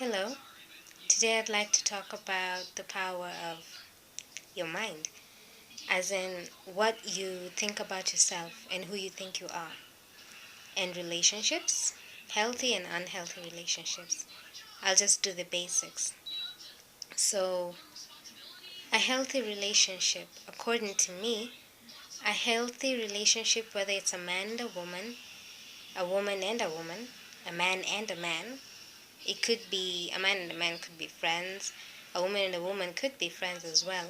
Hello. Today I'd like to talk about the power of your mind, as in what you think about yourself and who you think you are, and relationships, healthy and unhealthy relationships. I'll just do the basics. So, a healthy relationship, according to me, a healthy relationship, whether it's a man and a woman and a woman, a man and a man, it could be a man and a man could be friends, a woman and a woman could be friends as well,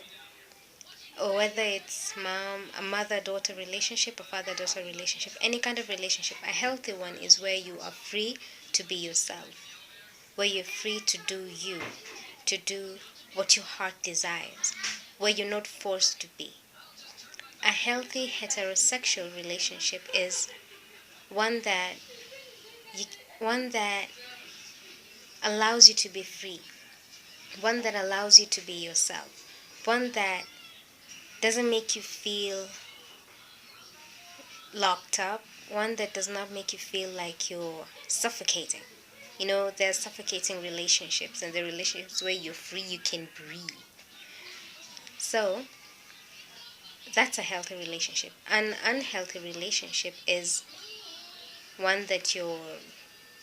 or whether it's a mother-daughter relationship, a father-daughter relationship, any kind of relationship. A healthy one is where you are free to be yourself, where you're free to do you, to do what your heart desires, where you're not forced to be. A healthy heterosexual relationship is one that you, one that allows you to be free, one that allows you to be yourself, one that doesn't make you feel locked up, one that does not make you feel like you're suffocating. You know, there's suffocating relationships, and the relationships where you're free, you can breathe. So, that's a healthy relationship. An unhealthy relationship is one that you're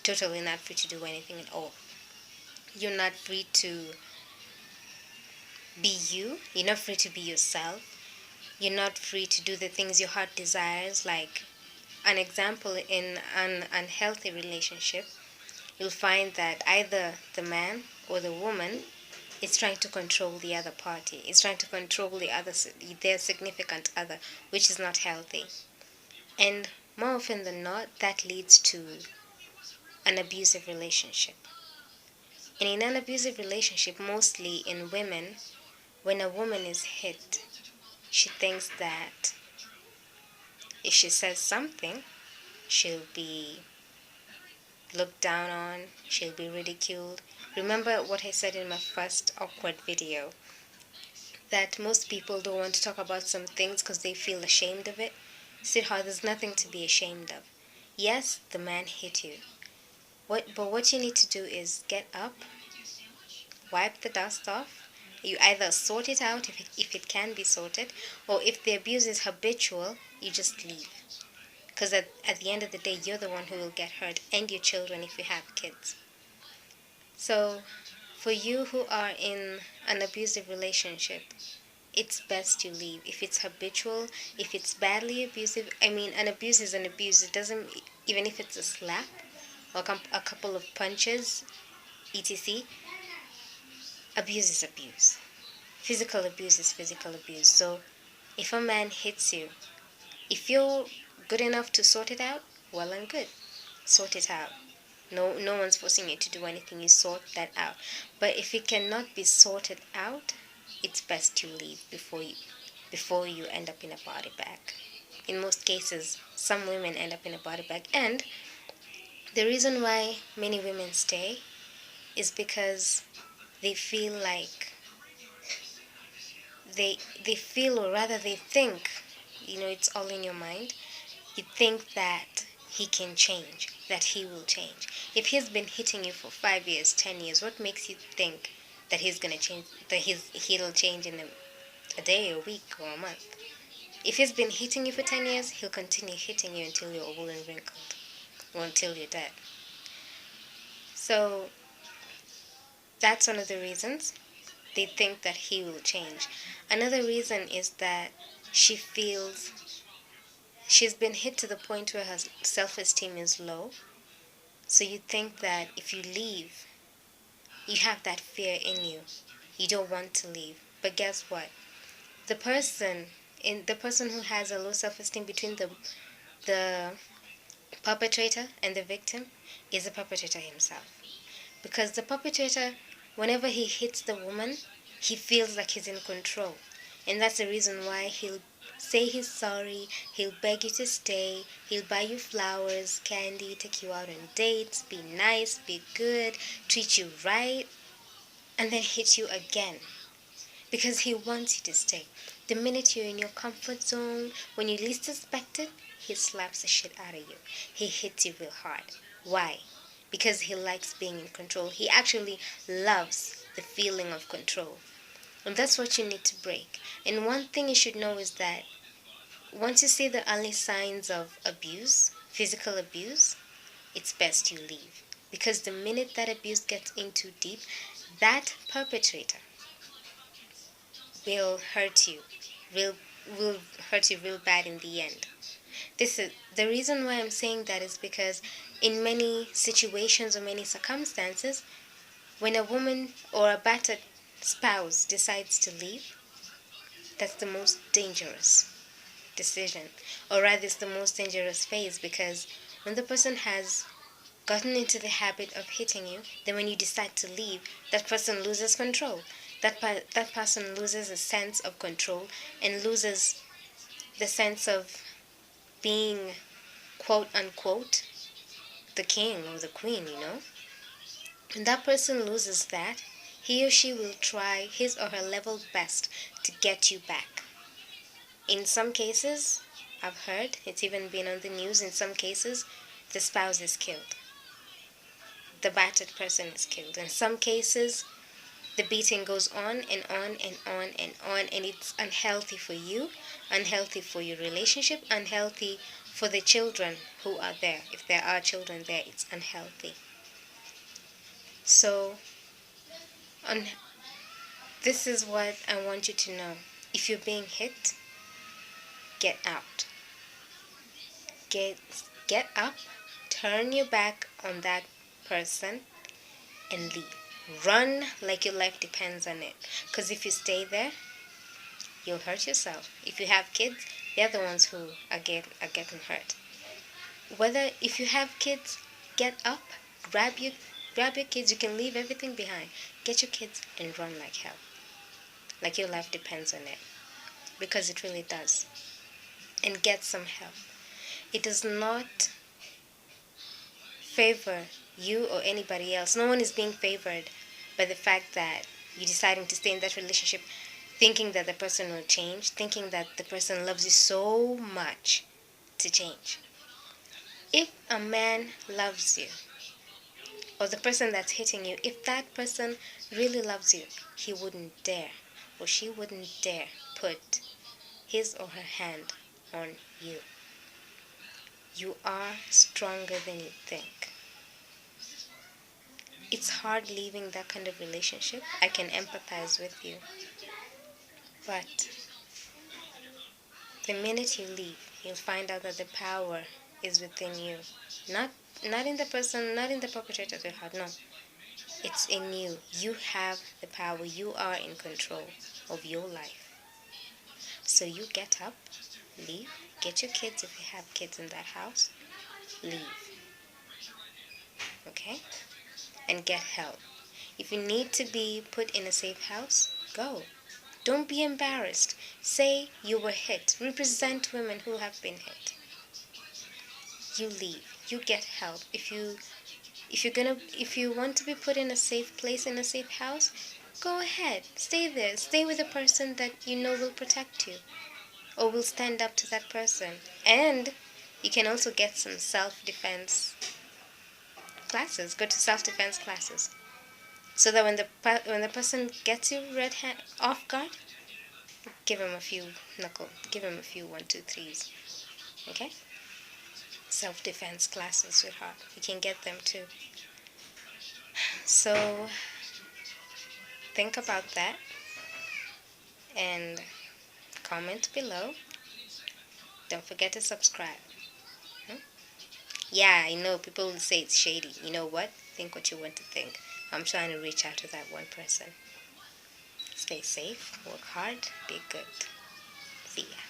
totally not free to do anything at all. You're not free to be you, you're not free to be yourself, you're not free to do the things your heart desires. Like, an example in an unhealthy relationship, you'll find that either the man or the woman is trying to control the other party, is trying to control their significant other, which is not healthy. And more often than not, that leads to an abusive relationship. And in an abusive relationship, mostly in women, when a woman is hit, she thinks that if she says something, she'll be looked down on, she'll be ridiculed. Remember what I said in my first awkward video, that most people don't want to talk about some things because they feel ashamed of it. Sweetheart, there's nothing to be ashamed of. Yes, the man hit you. But what you need to do is get up, wipe the dust off. You either sort it out if it can be sorted, or if the abuse is habitual, you just leave. Because at the end of the day, you're the one who will get hurt, and your children if you have kids. So, for you who are in an abusive relationship, it's best you leave. If it's habitual, if it's badly abusive, I mean, an abuse is an abuse. It doesn't, even if it's a slap or a couple of punches, etc., abuse is abuse. Physical abuse is physical abuse. So, if a man hits you, if you're good enough to sort it out, well and good. Sort it out. No one's forcing you to do anything. You sort that out. But if it cannot be sorted out, it's best you leave before you end up in a body bag. In most cases, some women end up in a body bag, and the reason why many women stay is because they feel like they feel, or rather they think, it's all in your mind. You think that he can change, that he will change. If he's been hitting you for 5 years, 10 years, what makes you think that he's gonna change? That he'll change in a day, a week, or a month? If he's been hitting you for 10 years, he'll continue hitting you until you're old and wrinkled, or until you're dead. So that's one of the reasons they think that he will change. Another reason is that she feels she's been hit to the point where her self-esteem is low. So you think that if you leave, you have that fear in you. You don't want to leave. But guess what? The person who has a low self-esteem, between the perpetrator and the victim, is the perpetrator himself. Because the perpetrator, whenever he hits the woman, he feels like he's in control. And that's the reason why he'll say he's sorry, he'll beg you to stay, he'll buy you flowers, candy, take you out on dates, be nice, be good, treat you right, and then hit you again. Because he wants you to stay. The minute you're in your comfort zone, when you least expect it, he slaps the shit out of you. He hits you real hard. Why? because he likes being in control. He actually loves the feeling of control. And that's what you need to break. And one thing you should know is that once you see the early signs of abuse, physical abuse, it's best you leave. Because the minute that abuse gets in too deep, that perpetrator will hurt you, real will hurt you real bad in the end. This is the reason why I'm saying that is because in many situations or many circumstances, when a woman or a battered spouse decides to leave, that's the most dangerous decision, or rather, it's the most dangerous phase because when the person has gotten into the habit of hitting you, then when you decide to leave, that person loses control. That person loses a sense of control and loses the sense of being, quote unquote, the king or the queen. When that person loses that, he or she will try his or her level best to get you back. In some cases, I've heard, it's even been on the news, in some cases, the spouse is killed. The battered person is killed. In some cases, the beating goes on and on and on and on, and it's unhealthy for you, unhealthy for your relationship, unhealthy for the children who are there. If there are children there, it's unhealthy. So, on, this is what I want you to know. If you're being hit, get out. Get up, turn your back on that person, and leave. Run like your life depends on it. Because if you stay there, you'll hurt yourself. If you have kids, they're the ones who are getting hurt. If you have kids, get up, grab your kids. You can leave everything behind. Get your kids and run like hell. Like your life depends on it. Because it really does. And get some help. It does not favor you or anybody else. No one is being favored by the fact that you're deciding to stay in that relationship thinking that the person will change, thinking that the person loves you so much to change. If a man loves you, or the person that's hitting you, if that person really loves you, he wouldn't dare, or she wouldn't dare put his or her hand on you. You are stronger than you think. It's hard leaving that kind of relationship. I can empathize with you. But the minute you leave, you'll find out that the power is within you. Not in the person, not in the perpetrator's heart, no. It's in you. You have the power. You are in control of your life. So you get up, leave, get your kids if you have kids in that house, leave. Okay? And get help. If you need to be put in a safe house, go. Don't be embarrassed. Say you were hit. Represent women who have been hit. You leave. You get help. If you want to be put in a safe place, in a safe house, go ahead. Stay there. Stay with a person that you know will protect you or will stand up to that person. And you can also get some self-defense classes. Go to self-defense classes. So that when the person gets you off guard, give him a few give him a few 1, 2, 3s. Okay? Self-defense classes, sweetheart. You can get them too. So think about that and comment below. Don't forget to subscribe. Yeah, I know people will say it's shady. You know what? Think what you want to think. I'm trying to reach out to that one person. Stay safe, work hard, be good. See ya.